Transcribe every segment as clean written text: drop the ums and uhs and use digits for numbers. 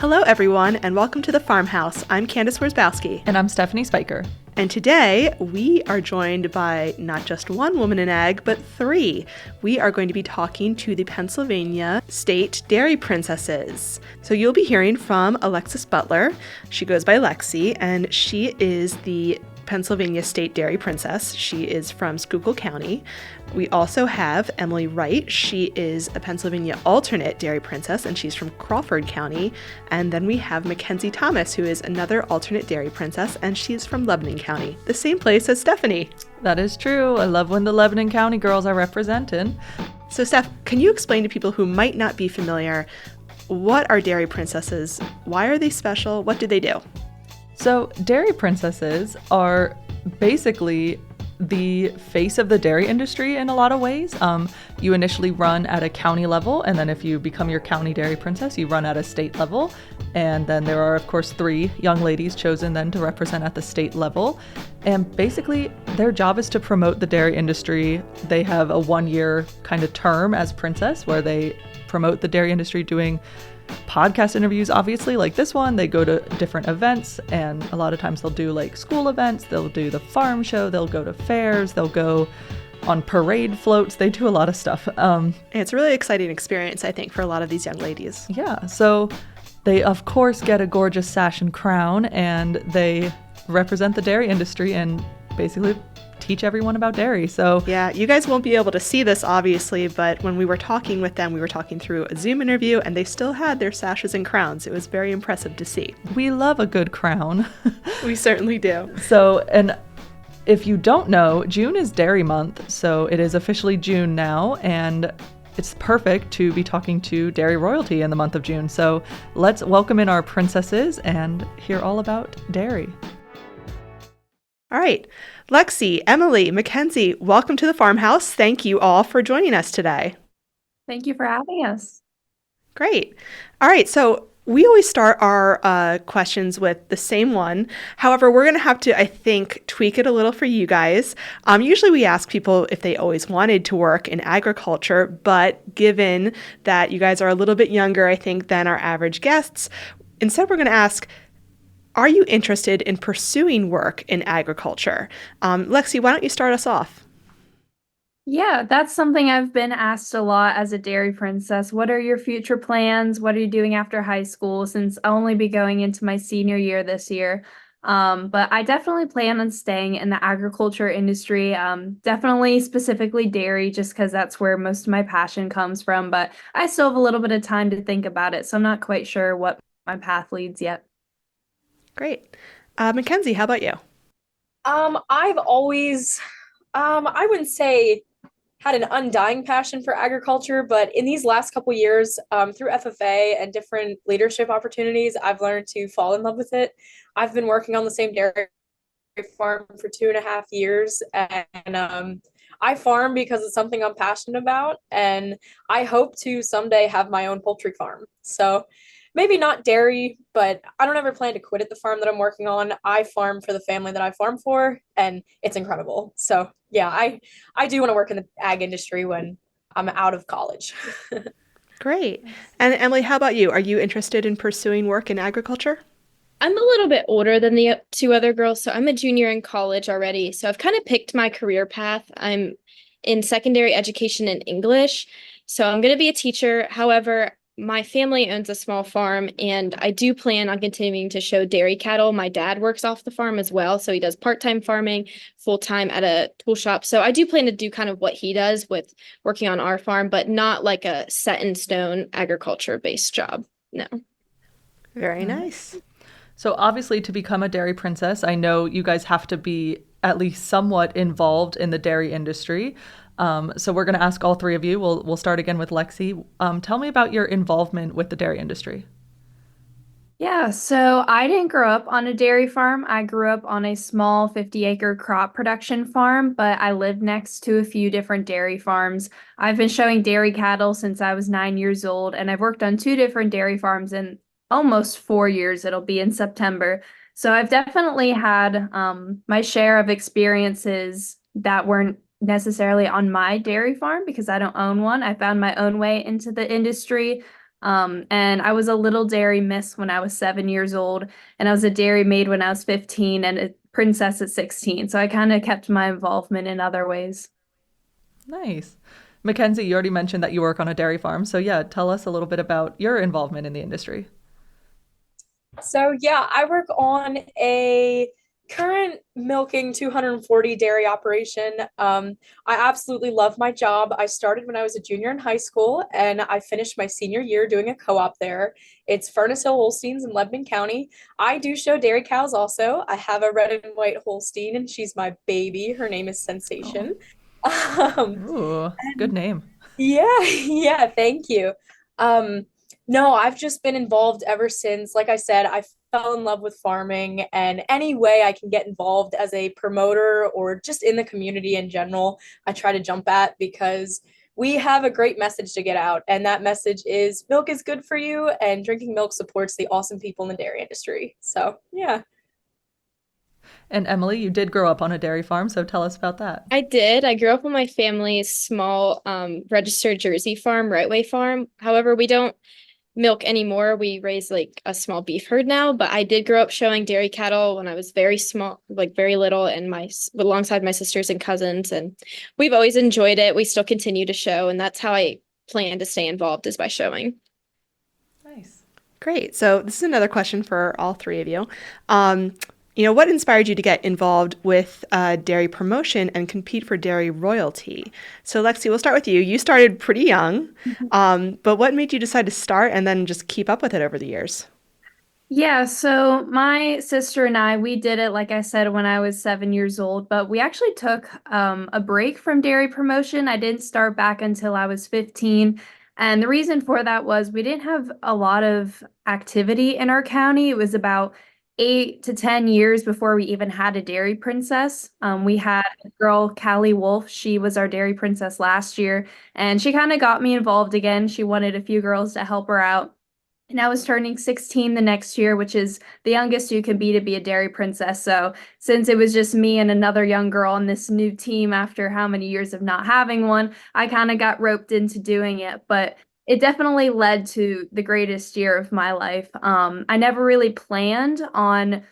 Hello, everyone, and welcome to the Farmhouse. I'm Candace Worsbowski. And I'm Stephanie Spiker. And today, we are joined by not just one woman in ag, but three. We are going to be talking to the Pennsylvania State Dairy Princesses. So you'll be hearing from Alexis Butler. She goes by Lexi, and she is the Pennsylvania State Dairy Princess. She is from Schuylkill County. We also have Emily Wright. She is a Pennsylvania alternate Dairy Princess, and she's from Crawford County. And then we have Mackenzie Thomas, who is another alternate Dairy Princess, and she's from Lebanon County, the same place as Stephanie. That is true. I love when the Lebanon County girls are represented. So Steph, can you explain to people who might not be familiar, what are Dairy Princesses? Why are they special? What do they do? So Dairy Princesses are basically the face of the dairy industry in a lot of ways. You initially run at a county level, and then if you become your county dairy princess, you run at a state level. And then there are, of course, 3 young ladies chosen then to represent at the state level. And basically, their job is to promote the dairy industry. They have a 1-year kind of term as princess where they promote the dairy industry doing podcast interviews, obviously, like this one. They go to different events, and a lot of times they'll do like school events, they'll do the farm show, they'll go to fairs, they'll go on parade floats. They do a lot of stuff. It's a really exciting experience, I think, for a lot of these young ladies. Yeah, so they of course get a gorgeous sash and crown, and they represent the dairy industry and basically teach everyone about dairy. So yeah, you guys won't be able to see this, obviously, but when we were talking with them, we were talking through a Zoom interview, and they still had their sashes and crowns. It was very impressive to see. We love a good crown. We certainly do. So, and if you don't know, June is Dairy Month, so it is officially June now, and it's perfect to be talking to dairy royalty in the month of June. So let's welcome in our princesses and hear all about dairy. All right. Lexi, Emily, Mackenzie, welcome to the Farmhouse. Thank you all for joining us today. Thank you for having us. Great. All right. So we always start our questions with the same one. However, we're going to have to, I think, tweak it a little for you guys. Usually we ask people if they always wanted to work in agriculture, but given that you guys are a little bit younger, I think, than our average guests, instead we're going to ask, are you interested in pursuing work in agriculture? Lexi, why don't you start us off? Yeah, that's something I've been asked a lot as a dairy princess. What are your future plans? What are you doing after high school? Since I'll only be going into my senior year this year. But I definitely plan on staying in the agriculture industry, definitely specifically dairy, just because that's where most of my passion comes from. But I still have a little bit of time to think about it, so I'm not quite sure what my path leads yet. Great. Mackenzie, how about you? I've always, I wouldn't say had an undying passion for agriculture, but in these last couple years, through FFA and different leadership opportunities, I've learned to fall in love with it. I've been working on the same dairy farm for 2.5 years, and I farm because it's something I'm passionate about, and I hope to someday have my own poultry farm. So maybe not dairy, but I don't ever plan to quit at the farm that I'm working on. I farm for the family that I farm for, and it's incredible. So yeah, I do want to work in the ag industry when I'm out of college. Great. And Emily, how about you? Are you interested in pursuing work in agriculture? I'm a little bit older than the 2 other girls, so I'm a junior in college already. So I've kind of picked my career path. I'm in secondary education in English, so I'm going to be a teacher. However, my family owns a small farm, and I do plan on continuing to show dairy cattle. My dad works off the farm as well, so he does part-time farming, full-time at a tool shop. So I do plan to do kind of what he does with working on our farm, but not like a set-in-stone agriculture-based job. No. Very nice. So obviously, to become a dairy princess, I know you guys have to be at least somewhat involved in the dairy industry. So we're going to ask all 3 of you. We'll start again with Lexi. Tell me about your involvement with the dairy industry. Yeah, so I didn't grow up on a dairy farm. I grew up on a small 50-acre crop production farm, but I lived next to a few different dairy farms. I've been showing dairy cattle since I was 9 years old, and I've worked on 2 different dairy farms in almost 4 years. It'll be in September. So I've definitely had my share of experiences that weren't necessarily on my dairy farm because I don't own one. I found my own way into the industry. And I was a little dairy miss when I was 7 years old, and I was a dairy maid when I was 15 and a princess at 16. So I kind of kept my involvement in other ways. Nice. Mackenzie, you already mentioned that you work on a dairy farm. So yeah, tell us a little bit about your involvement in the industry. So yeah, I work on a current milking 240 dairy operation. I absolutely love my job. I started when I was a junior in high school, and I finished my senior year doing a co-op there. It's Furnace Hill Holsteins in Lebanon County. I do show dairy cows also. I have a red and white Holstein, and she's my baby. Her name is Sensation. Ooh, good name. Yeah, yeah, thank you. Um, no, I've just been involved ever since. Like I said, I fell in love with farming, and any way I can get involved as a promoter or just in the community in general, I try to jump at because we have a great message to get out, and that message is milk is good for you, and drinking milk supports the awesome people in the dairy industry. So, yeah. And Emily, you did grow up on a dairy farm, so tell us about that. I did. I grew up on my family's small registered Jersey farm, Wright farm. However, we don't milk anymore. We raise like a small beef herd now, but I did grow up showing dairy cattle when I was very small, like very little, and alongside my sisters and cousins, and we've always enjoyed it. We still continue to show, and that's how I plan to stay involved, is by showing. Nice. Great. So this is another question for all three of you. What inspired you to get involved with dairy promotion and compete for dairy royalty? So Lexi, we'll start with you. You started pretty young, but what made you decide to start and then just keep up with it over the years? Yeah, so my sister and I, we did it, like I said, when I was 7 years old, but we actually took a break from dairy promotion. I didn't start back until I was 15. And the reason for that was we didn't have a lot of activity in our county. It was about 8 to 10 years before we even had a dairy princess. We had a girl, Callie Wolf. She was our dairy princess last year, and she kind of got me involved again. She wanted a few girls to help her out. And I was turning 16 the next year, which is the youngest you can be to be a dairy princess. So since it was just me and another young girl on this new team after how many years of not having one, I kind of got roped into doing it. But it definitely led to the greatest year of my life. I never really planned on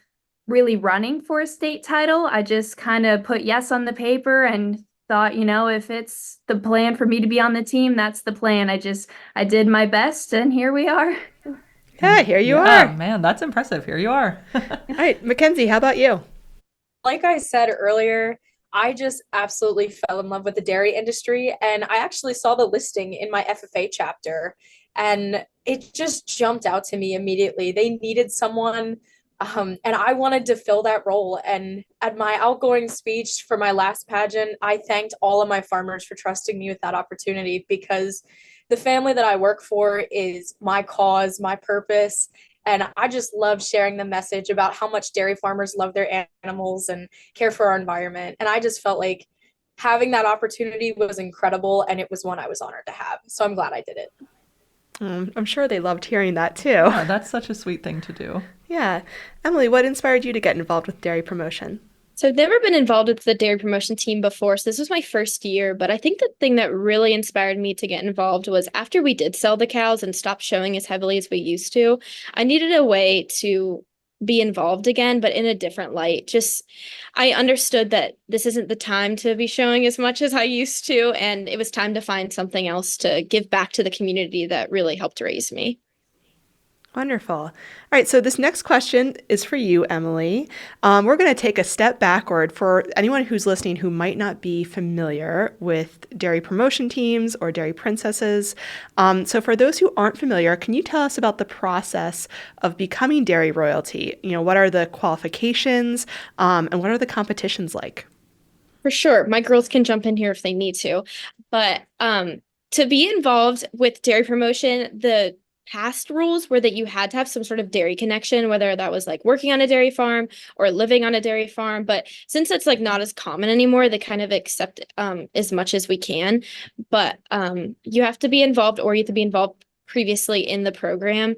really running for a state title. I just kind of put yes on the paper and thought, if it's the plan for me to be on the team, that's the plan. I did my best, and here we are. Yeah, here you are. Man, that's impressive. Here you are. All right, Mackenzie, how about you? Like I said earlier, I just absolutely fell in love with the dairy industry, and I actually saw the listing in my FFA chapter, and it just jumped out to me immediately. They needed someone, and I wanted to fill that role. And at my outgoing speech for my last pageant, I thanked all of my farmers for trusting me with that opportunity, because the family that I work for is my cause, my purpose. And I just love sharing the message about how much dairy farmers love their animals and care for our environment. And I just felt like having that opportunity was incredible, and it was one I was honored to have. So I'm glad I did it. I'm sure they loved hearing that too. Yeah, that's such a sweet thing to do. Yeah. Emily, what inspired you to get involved with dairy promotion? So I've never been involved with the dairy promotion team before, so this was my first year. But I think the thing that really inspired me to get involved was after we did sell the cows and stopped showing as heavily as we used to, I needed a way to be involved again, but in a different light. I understood that this isn't the time to be showing as much as I used to, and it was time to find something else to give back to the community that really helped raise me. Wonderful. All right, so this next question is for you, Emily. We're going to take a step backward for anyone who's listening who might not be familiar with dairy promotion teams or dairy princesses. So for those who aren't familiar, can you tell us about the process of becoming dairy royalty? What are the qualifications and what are the competitions like? For sure. My girls can jump in here if they need to. But to be involved with dairy promotion, the past rules were that you had to have some sort of dairy connection, whether that was like working on a dairy farm or living on a dairy farm. But since it's like not as common anymore, they kind of accept as much as we can. But you have to be involved, or you have to be involved previously in the program.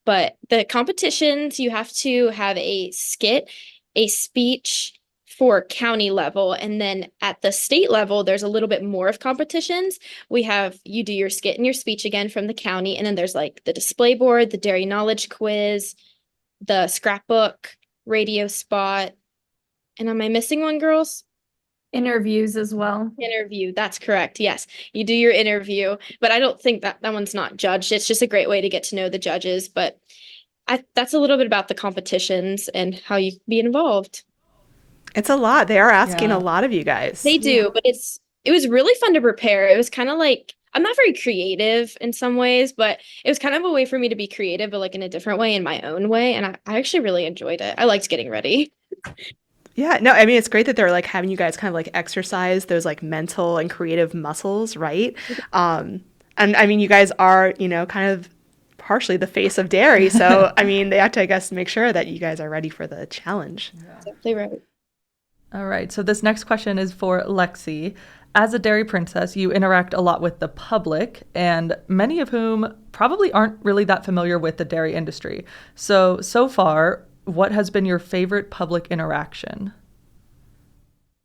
But the competitions, you have to have a skit, a speech, for county level. And then at the state level, there's a little bit more of competitions. We have you do your skit and your speech again from the county. And then there's like the display board, the dairy knowledge quiz, the scrapbook, radio spot. And am I missing one, girls? Interviews as well. Interview. That's correct. Yes. You do your interview, but I don't think that one's not judged. It's just a great way to get to know the judges. But that's a little bit about the competitions and how you be involved. It's a lot. They are asking a lot of you guys. They do, but it was really fun to prepare. It was kind of like, I'm not very creative in some ways, but it was kind of a way for me to be creative, but like in a different way, in my own way. And I actually really enjoyed it. I liked getting ready. Yeah, no, I mean, it's great that they're like having you guys kind of like exercise those like mental and creative muscles, right? And I mean, you guys are, you know, kind of partially the face of dairy. So, I mean, they have to, I guess, make sure that you guys are ready for the challenge. Yeah. Definitely right. All right. So this next question is for Lexi. As a dairy princess, you interact a lot with the public, and many of whom probably aren't really that familiar with the dairy industry. So far, what has been your favorite public interaction?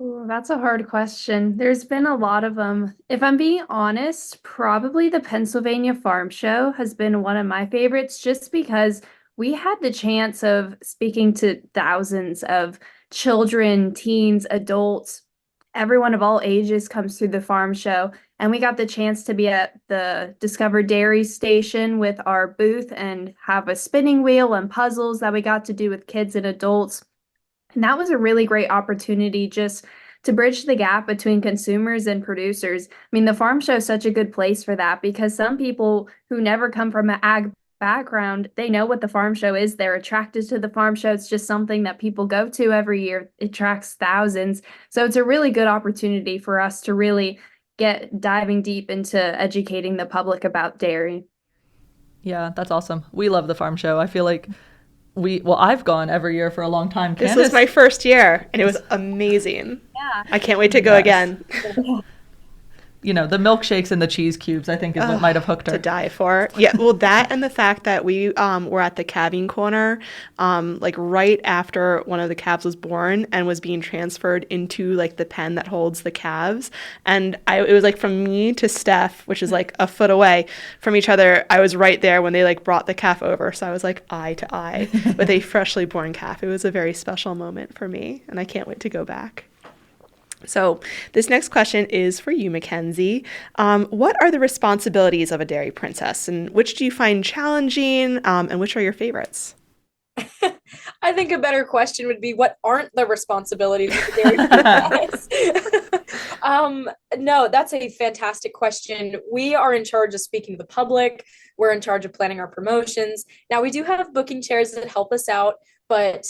Ooh, that's a hard question. There's been a lot of them. If I'm being honest, probably the Pennsylvania Farm Show has been one of my favorites just because we had the chance of speaking to thousands of children, teens, adults. Everyone of all ages comes through the farm show, and we got the chance to be at the Discover Dairy station with our booth and have a spinning wheel and puzzles that we got to do with kids and adults. And that was a really great opportunity just to bridge the gap between consumers and producers. I mean, the farm show is such a good place for that because some people who never come from an ag background, they know what the farm show is. They're attracted to the farm show. It's just something that people go to every year. It attracts thousands. So it's a really good opportunity for us to really get diving deep into educating the public about dairy. Yeah, that's awesome. We love the farm show. I feel like I've gone every year for a long time. This was my first year, and it was amazing. Yeah. I can't wait to go again. You know, the milkshakes and the cheese cubes, I think, is what might have hooked her. To die for. Yeah, well, that and the fact that we were at the calving corner, like right after one of the calves was born and was being transferred into like the pen that holds the calves. And it was like from me to Steph, which is like a foot away from each other. I was right there when they like brought the calf over. So I was like eye to eye with a freshly born calf. It was a very special moment for me, and I can't wait to go back. So this next question is for you, Mackenzie. What are the responsibilities of a dairy princess, and which do you find challenging, and which are your favorites? I think a better question would be, what aren't the responsibilities of the dairy princess? No, that's a fantastic question. We are in charge of speaking to the public. We're in charge of planning our promotions. Now, we do have booking chairs that help us out, but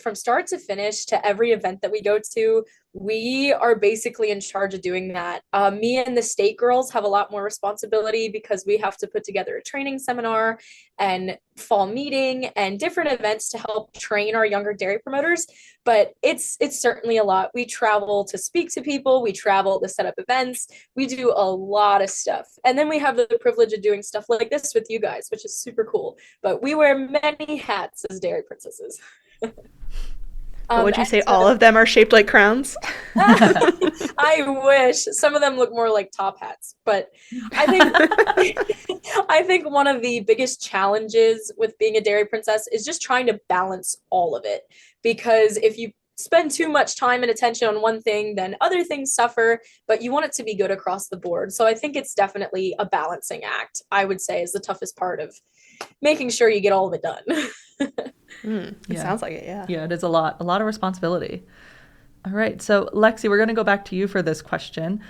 from start to finish to every event that we go to, we are basically in charge of doing that. Me and the state girls have a lot more responsibility because we have to put together a training seminar and fall meeting and different events to help train our younger dairy promoters. But it's certainly a lot. We travel to speak to people. We travel to set up events. We do a lot of stuff. And then we have the privilege of doing stuff like this with you guys, which is super cool. But we wear many hats as dairy princesses. Would you say all of them are shaped like crowns? I wish. Some of them look more like top hats, but I think one of the biggest challenges with being a dairy princess is just trying to balance all of it. Because if you spend too much time and attention on one thing, then other things suffer, but you want it to be good across the board. So I think it's definitely a balancing act, I would say, is the toughest part of making sure you get all of it done. It sounds like it, yeah. Yeah, it is a lot of responsibility. All right, so Lexi, we're going to go back to you for this question.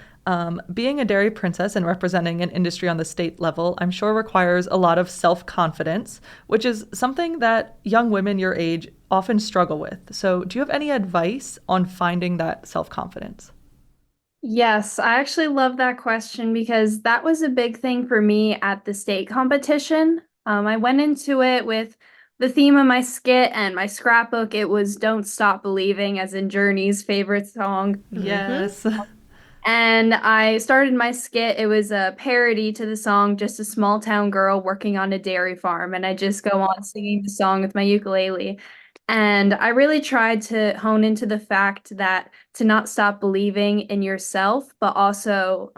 Being a dairy princess and representing an industry on the state level, I'm sure requires a lot of self-confidence, which is something that young women your age often struggle with. So do you have any advice on finding that self-confidence? Yes, I actually love that question because that was a big thing for me at the state competition. I went into it with the theme of my skit and my scrapbook. It was Don't Stop Believing, as in Journey's favorite song. Yes. And I started my skit. It was a parody to the song, Just a Small Town Girl Working on a Dairy Farm. And I just go on singing the song with my ukulele. And I really tried to hone into the fact that to not stop believing in yourself, but also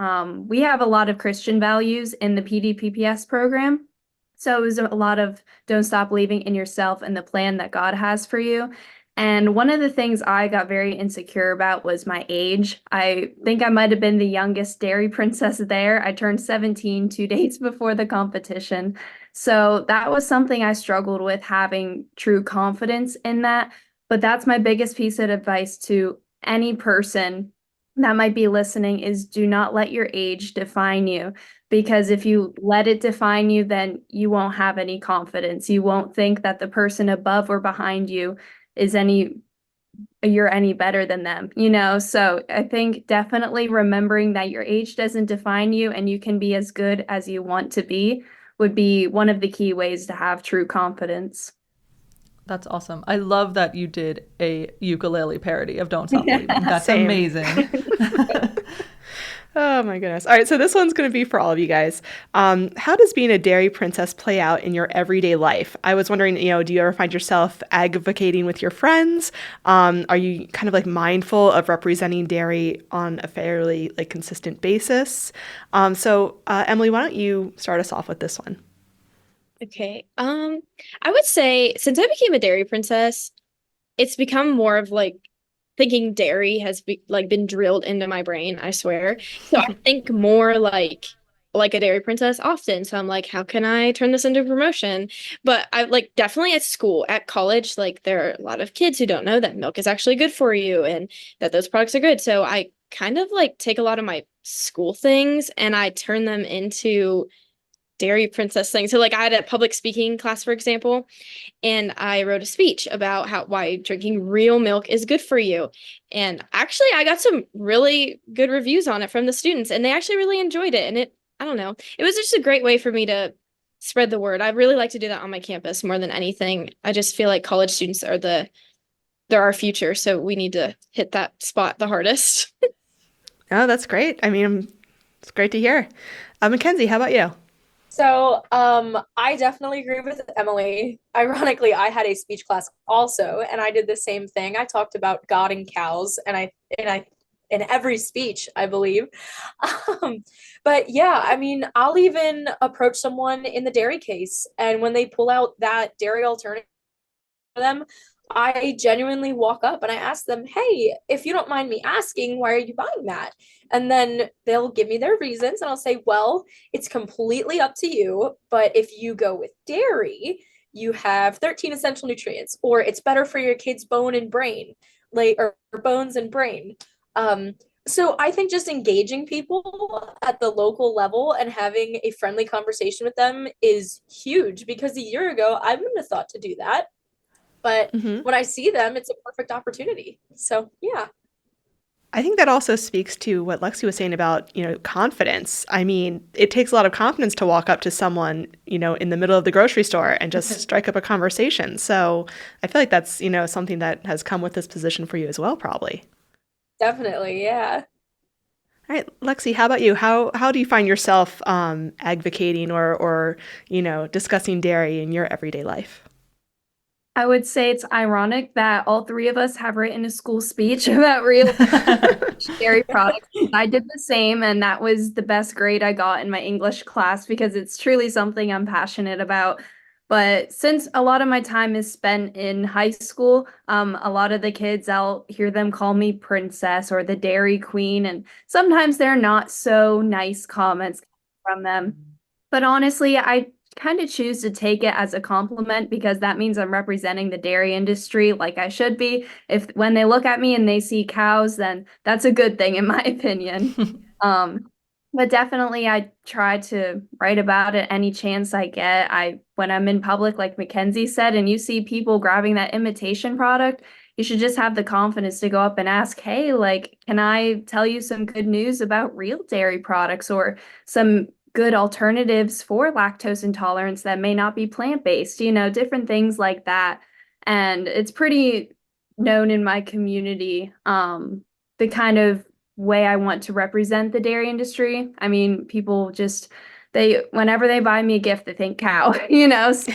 we have a lot of Christian values in the PDPPS program. So it was a lot of don't stop believing in yourself and the plan that God has for you. And one of the things I got very insecure about was my age. I think I might have been the youngest dairy princess there. I turned 17 2 days before the competition. So that was something I struggled with, having true confidence in that. But that's my biggest piece of advice to any person that might be listening is do not let your age define you. Because if you let it define you, then you won't have any confidence. You won't think that the person above or behind you is you're any better than them, you know? So I think definitely remembering that your age doesn't define you and you can be as good as you want to be would be one of the key ways to have true confidence. That's awesome. I love that you did a ukulele parody of Don't Stop Believing. That's Same. amazing. Oh my goodness. All right, so this one's going to be for all of you guys. How does being a dairy princess play out in your everyday life? I was wondering, do you ever find yourself advocating with your friends? Are you kind of like mindful of representing dairy on a fairly like consistent basis? So Emily, why don't you start us off with this one? Okay. I would say since I became a dairy princess, it's become more of like thinking dairy has been drilled into my brain, I swear. So I think more like a dairy princess often. So I'm like, how can I turn this into a promotion? But I like definitely at school, at college, like there are a lot of kids who don't know that milk is actually good for you and that those products are good. So I kind of like take a lot of my school things and I turn them into dairy princess things. So like I had a public speaking class, for example, and I wrote a speech about why drinking real milk is good for you. And actually I got some really good reviews on it from the students and they actually really enjoyed it. And I don't know, it was just a great way for me to spread the word. I really like to do that on my campus more than anything. I just feel like college students they're our future. So we need to hit that spot the hardest. Oh, that's great. I mean, it's great to hear. Mackenzie, how about you? So, I definitely agree with Emily. Ironically, I had a speech class also, and I did the same thing. I talked about God and cows, and I in every speech, I believe. Um, but yeah, I mean, I'll even approach someone in the dairy case, and when they pull out that dairy alternative for them, I genuinely walk up and I ask them, hey, if you don't mind me asking, why are you buying that? And then they'll give me their reasons, and I'll say, well, it's completely up to you. But if you go with dairy, you have 13 essential nutrients, or it's better for your kid's bone and brain, like, or bones and brain. Um, so I think just engaging people at the local level and having a friendly conversation with them is huge because a year ago, I wouldn't have thought to do that. But Mm-hmm. when I see them, it's a perfect opportunity. So, yeah. I think that also speaks to what Lexi was saying about, confidence. I mean, it takes a lot of confidence to walk up to someone, in the middle of the grocery store and just strike up a conversation. So I feel like that's, something that has come with this position for you as well, probably. Definitely, yeah. All right, Lexi, how about you? How do you find yourself advocating or discussing dairy in your everyday life? I would say it's ironic that all three of us have written a school speech about real dairy products. I did the same, and that was the best grade I got in my English class because it's truly something I'm passionate about. But since a lot of my time is spent in high school, a lot of the kids, I'll hear them call me princess or the Dairy Queen, and sometimes they're not so nice comments from them. But honestly, I kind of choose to take it as a compliment because that means I'm representing the dairy industry like I should be. If when they look at me and they see cows, then that's a good thing in my opinion. But definitely I try to write about it any chance I get. When I'm in public, like Mackenzie said, and you see people grabbing that imitation product, you should just have the confidence to go up and ask, hey, like, can I tell you some good news about real dairy products or some good alternatives for lactose intolerance that may not be plant-based, different things like that. And it's pretty known in my community, the kind of way I want to represent the dairy industry. I mean, people just whenever they buy me a gift, they think cow, you know? So,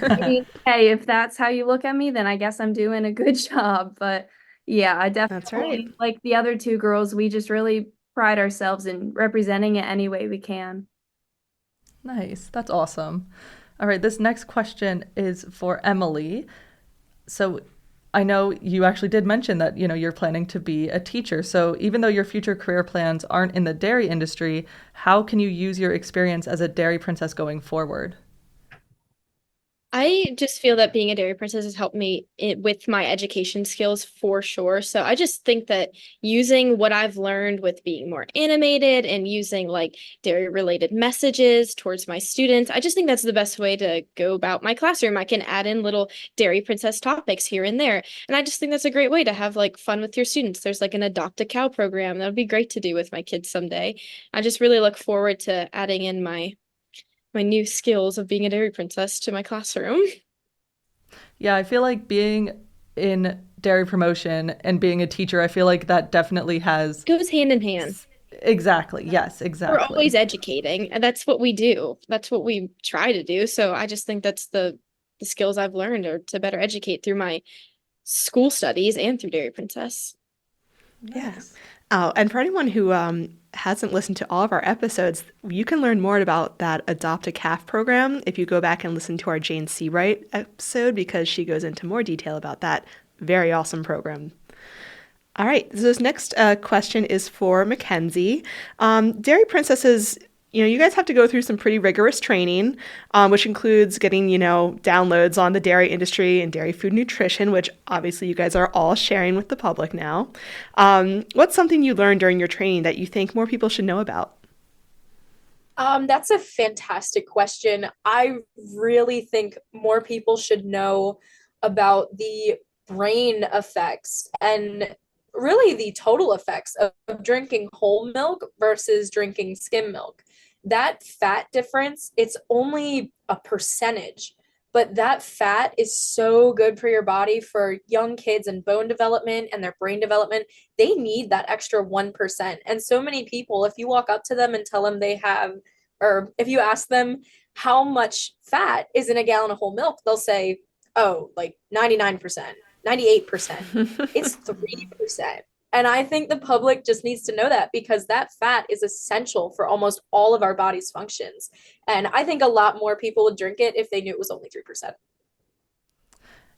I mean, hey, if that's how you look at me, then I guess I'm doing a good job. But yeah, I That's right. definitely, like the other two girls, we just really pride ourselves in representing it any way we can. Nice. That's awesome. All right, this next question is for Emily. So I know you actually did mention that, you're planning to be a teacher. So even though your future career plans aren't in the dairy industry, how can you use your experience as a dairy princess going forward? I just feel that being a dairy princess has helped me with my education skills for sure. So I just think that using what I've learned with being more animated and using like dairy related messages towards my students, I just think that's the best way to go about my classroom. I can add in little dairy princess topics here and there. And I just think that's a great way to have like fun with your students. There's like an adopt a cow program that would be great to do with my kids someday. I just really look forward to adding in my new skills of being a dairy princess to my classroom. Yeah, I feel like being in dairy promotion and being a teacher, I feel like that definitely has. Goes hand in hand. Exactly. Yes, We're exactly. always educating, and that's what we do. That's what we try to do. So I just think that's the skills I've learned are to better educate through my school studies and through Dairy Princess. Yeah. Nice. Oh, and for anyone who hasn't listened to all of our episodes, you can learn more about that Adopt a Calf program if you go back and listen to our Jane C. Wright episode, because she goes into more detail about that very awesome program. All right, so this next question is for Mackenzie. Dairy Princesses, you guys have to go through some pretty rigorous training, which includes getting, downloads on the dairy industry and dairy food nutrition, which obviously you guys are all sharing with the public now. What's something you learned during your training that you think more people should know about? That's a fantastic question. I really think more people should know about the brain effects and really the total effects of drinking whole milk versus drinking skim milk. That fat difference, it's only a percentage, but that fat is so good for your body for young kids and bone development and their brain development. They need that extra 1%. And so many people, if you walk up to them and tell them they have, or if you ask them how much fat is in a gallon of whole milk, they'll say, oh, like 99%, 98%. It's 3%. And I think the public just needs to know that, because that fat is essential for almost all of our body's functions. And I think a lot more people would drink it if they knew it was only 3%.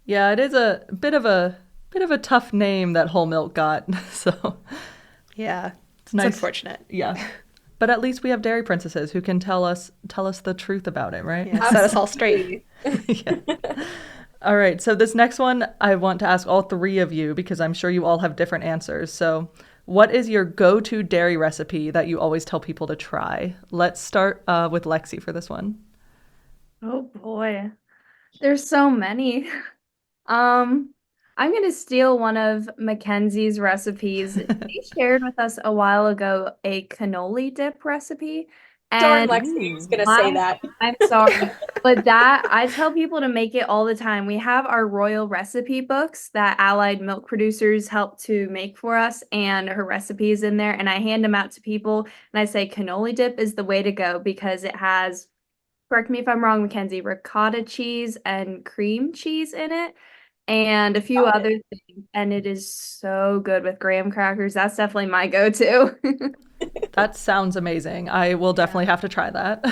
Yeah, it is a bit of a tough name that whole milk got. So Yeah, it's nice. unfortunate. Yeah. But at least we have dairy princesses who can tell us the truth about it, right? Yeah, set us all straight. Yeah. All right. So this next one, I want to ask all three of you because I'm sure you all have different answers. So what is your go-to dairy recipe that you always tell people to try? Let's start with Lexi for this one. Oh boy. There's so many. I'm gonna steal one of Mackenzie's recipes. She shared with us a while ago a cannoli dip recipe. Darn, And Lexi was going to say that. I'm sorry, but that I tell people to make it all the time. We have our royal recipe books that Allied milk producers help to make for us, and her recipe is in there, and I hand them out to people, and I say cannoli dip is the way to go because it has, correct me if I'm wrong, Mackenzie, ricotta cheese and cream cheese in it, and a few other things, and it is so good with graham crackers. That's definitely my go-to. That sounds amazing. I will definitely have to try that.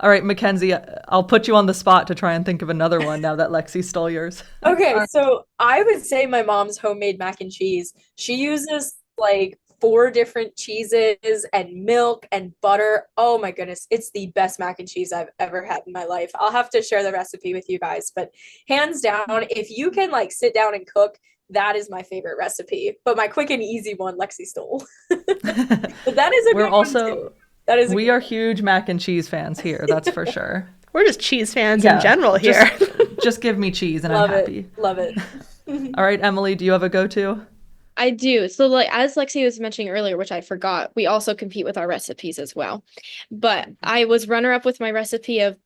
All right, Mackenzie, I'll put you on the spot to try and think of another one now that Lexi stole yours. Okay, so I would say my mom's homemade mac and cheese. She uses like 4 different cheeses and milk and butter. Oh my goodness, it's the best mac and cheese I've ever had in my life. I'll have to share the recipe with you guys, but hands down, if you can like sit down and cook, that is my favorite recipe. But my quick and easy one, Lexi stole. But that is a We're good also one too. That is we are huge mac and cheese fans here, that's for sure. We're just cheese fans Yeah, in general here. Just give me cheese and love I'm happy. it. Love it. All right, Emily, do you have a go-to? I do. So like as Lexi was mentioning earlier, which I forgot, we also compete with our recipes as well. But I was runner-up with my recipe of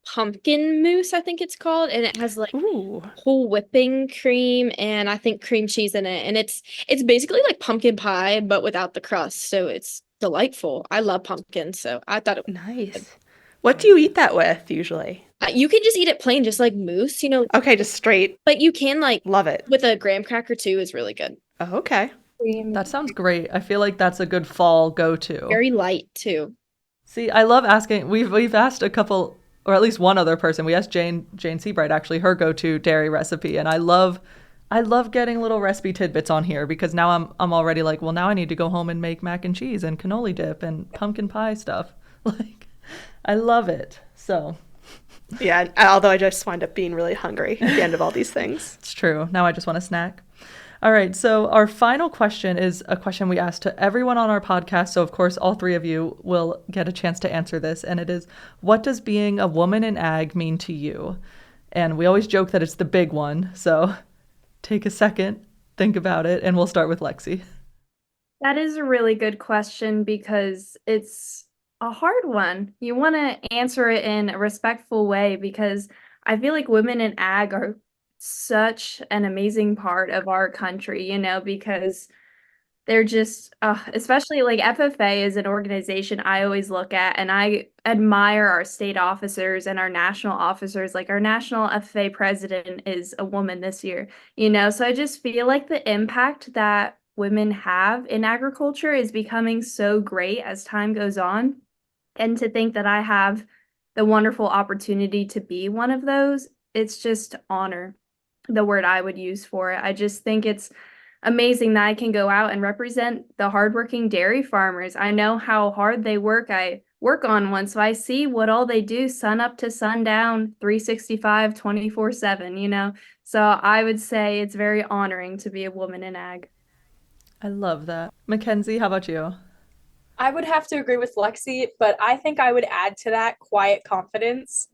pumpkin mousse, I think it's called, and it has like Ooh. whole whipping cream and I think cream cheese in it. And it's basically like pumpkin pie, but without the crust. So it's delightful. I love pumpkin, so I thought it was Nice. What do you eat that with usually? You can just eat it plain, just like mousse, Okay, just straight. but you can Love it. with a graham cracker too is really good. Oh, okay. That sounds great. I feel like that's a good fall go-to. Very light too. See, I love asking. We've asked a couple, or at least one other person. We asked Jane Seabright, actually, her go-to dairy recipe, and I love getting little recipe tidbits on here because now I'm already like, well, now I need to go home and make mac and cheese and cannoli dip and pumpkin pie stuff. Like, I love it. So, yeah. Although I just wind up being really hungry at the end of all these things. It's true. Now I just want a snack. All right, so our final question is a question we asked to everyone on our podcast. So, of course, all three of you will get a chance to answer this. And it is, what does being a woman in ag mean to you? And we always joke that it's the big one. So take a second, think about it, and we'll start with Lexi. That is a really good question because it's a hard one. You want to answer it in a respectful way because I feel like women in ag are such an amazing part of our country, because they're just, especially like FFA is an organization I always look at, and I admire our state officers and our national officers. Like our national FFA president is a woman this year, so I just feel like the impact that women have in agriculture is becoming so great as time goes on. And to think that I have the wonderful opportunity to be one of those, it's just honor, the word I would use for it. I just think it's amazing that I can go out and represent the hardworking dairy farmers. I know how hard they work. I work on one, so I see what all they do sun up to sundown, 365, 24/7, So I would say it's very honoring to be a woman in ag. I love that. Mackenzie, how about you? I would have to agree with Lexi, but I think I would add to that quiet confidence.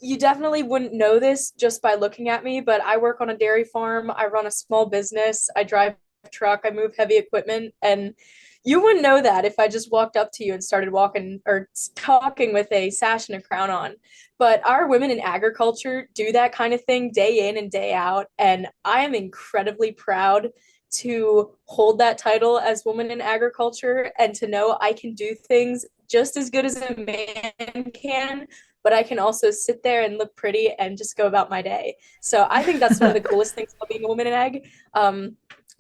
You definitely wouldn't know this just by looking at me, but I work on a dairy farm. I run a small business. I drive a truck. I move heavy equipment. And you wouldn't know that if I just walked up to you and started walking or talking with a sash and a crown on. But our women in agriculture do that kind of thing day in and day out. And I am incredibly proud to hold that title as woman in agriculture and to know I can do things just as good as a man can, but I can also sit there and look pretty and just go about my day. So I think that's one of the coolest things about being a woman in ag.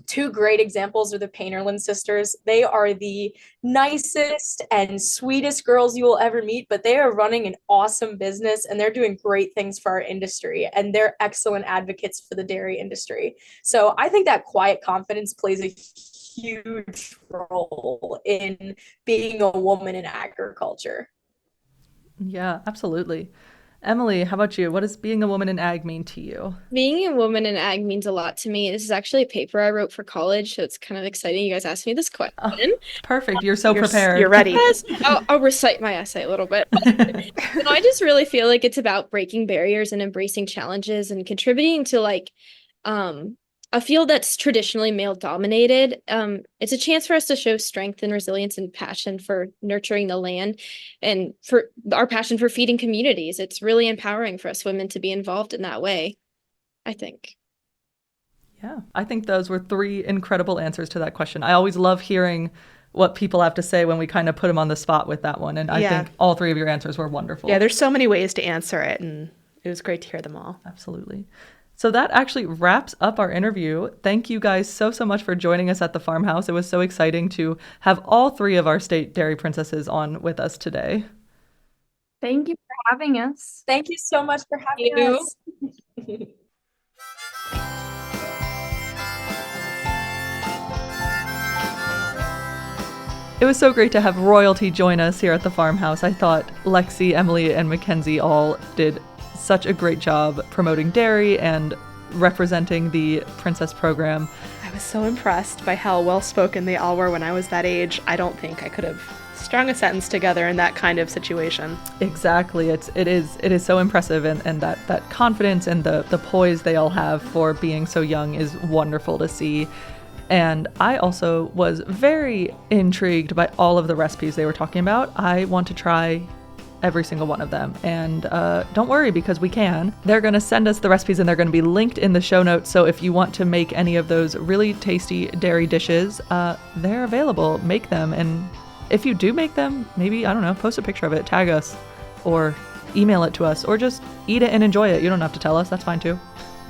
Two great examples are the Painterland sisters. They are the nicest and sweetest girls you will ever meet, but they are running an awesome business and they're doing great things for our industry and they're excellent advocates for the dairy industry. So I think that quiet confidence plays a huge role in being a woman in agriculture. Yeah, absolutely. Emily, how about you? What does being a woman in ag mean to you? Being a woman in ag means a lot to me. This is actually a paper I wrote for college, so it's kind of exciting you guys asked me this question. Oh, perfect. You're so prepared. You're ready. Yes, I'll recite my essay a little bit. I just really feel like it's about breaking barriers and embracing challenges and contributing to a field that's traditionally male dominated. It's a chance for us to show strength and resilience and passion for nurturing the land and for our passion for feeding communities. It's really empowering for us women to be involved in that way, I think. Yeah, I think those were three incredible answers to that question. I always love hearing what people have to say when we kind of put them on the spot with that one. And I think all three of your answers were wonderful. Yeah, there's so many ways to answer it, and it was great to hear them all. Absolutely. So that actually wraps up our interview. Thank you guys so much for joining us at the farmhouse. It was so exciting to have all three of our state dairy princesses on with us today. Thank you for having us. Thank you so much for having us. It was so great to have royalty join us here at the farmhouse. I thought Lexi, Emily, and Mackenzie all did such a great job promoting dairy and representing the Princess program. I was so impressed by how well-spoken they all were when I was that age. I don't think I could have strung a sentence together in that kind of situation. Exactly. It is so impressive, and that confidence and the poise they all have for being so young is wonderful to see. And I also was very intrigued by all of the recipes they were talking about. I want to try every single one of them. And don't worry, because we can. They're going to send us the recipes and they're going to be linked in the show notes. So if you want to make any of those really tasty dairy dishes, they're available. Make them and if you do make them, maybe, I don't know, post a picture of it, tag us, or email it to us, or just eat it and enjoy it. You don't have to tell us. That's fine too.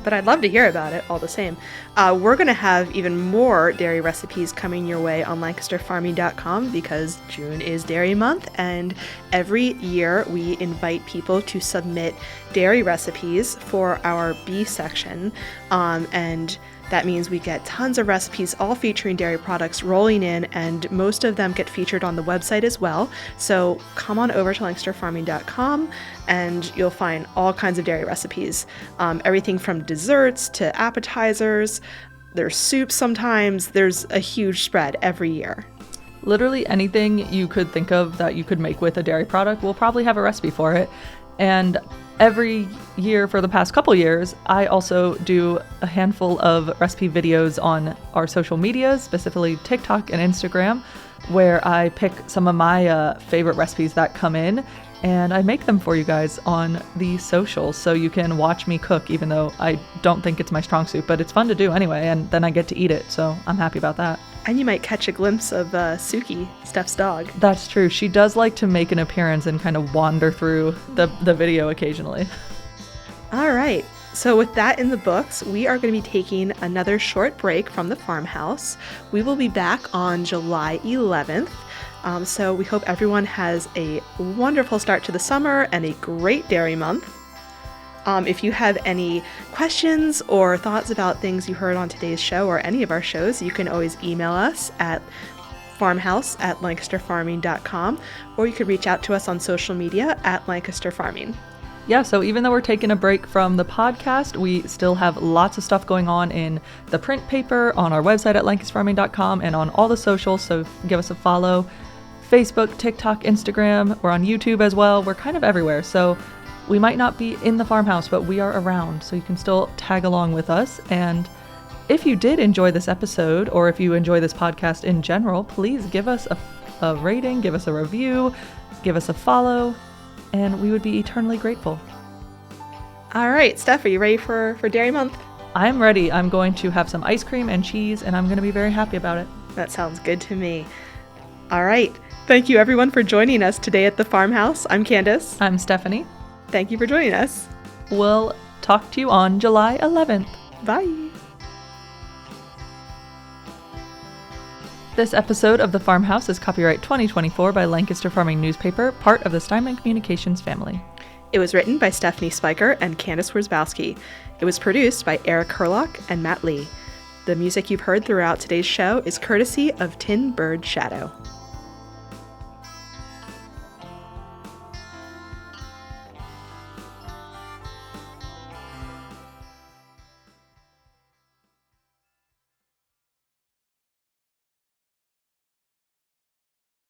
But I'd love to hear about it all the same. We're going to have even more dairy recipes coming your way on LancasterFarming.com because June is Dairy Month, and every year we invite people to submit dairy recipes for our B section, and that means we get tons of recipes all featuring dairy products rolling in, and most of them get featured on the website as well. So come on over to LancasterFarming.com and you'll find all kinds of dairy recipes. Everything from desserts to appetizers. There's soup sometimes. There's a huge spread every year. Literally anything you could think of that you could make with a dairy product, we'll probably have a recipe for it. And every year for the past couple years, I also do a handful of recipe videos on our social medias, specifically TikTok and Instagram, where I pick some of my favorite recipes that come in, and I make them for you guys on the socials, so you can watch me cook, even though I don't think it's my strong suit, but it's fun to do anyway, and then I get to eat it, so I'm happy about that. And you might catch a glimpse of Suki, Steph's dog. That's true. She does like to make an appearance and kind of wander through the video occasionally. All right. So with that in the books, we are going to be taking another short break from the farmhouse. We will be back on July 11th. So we hope everyone has a wonderful start to the summer and a great dairy month. If you have any questions or thoughts about things you heard on today's show or any of our shows, you can always email us at farmhouse@lancasterfarming.com, or you could reach out to us on social media at Lancaster Farming. Yeah, so even though we're taking a break from the podcast, we still have lots of stuff going on in the print paper, on our website at lancasterfarming.com, and on all the socials, so give us a follow. Facebook, TikTok, Instagram, we're on YouTube as well. We're kind of everywhere, so we might not be in the farmhouse, but we are around, so you can still tag along with us. And if you did enjoy this episode, or if you enjoy this podcast in general, please give us a rating, give us a review, give us a follow, and we would be eternally grateful. All right, Steph, are you ready for Dairy Month? I'm ready. I'm going to have some ice cream and cheese, and I'm going to be very happy about it. That sounds good to me. All right. Thank you, everyone, for joining us today at the farmhouse. I'm Candace. I'm Stephanie. Thank you for joining us. We'll talk to you on July 11th. Bye. This episode of The Farmhouse is copyright 2024 by Lancaster Farming Newspaper, part of the Steinman Communications family. It was written by Stephanie Spiker and Candace Wierzbowski. It was produced by Eric Herlock and Matt Lee. The music you've heard throughout today's show is courtesy of Tin Bird Shadow.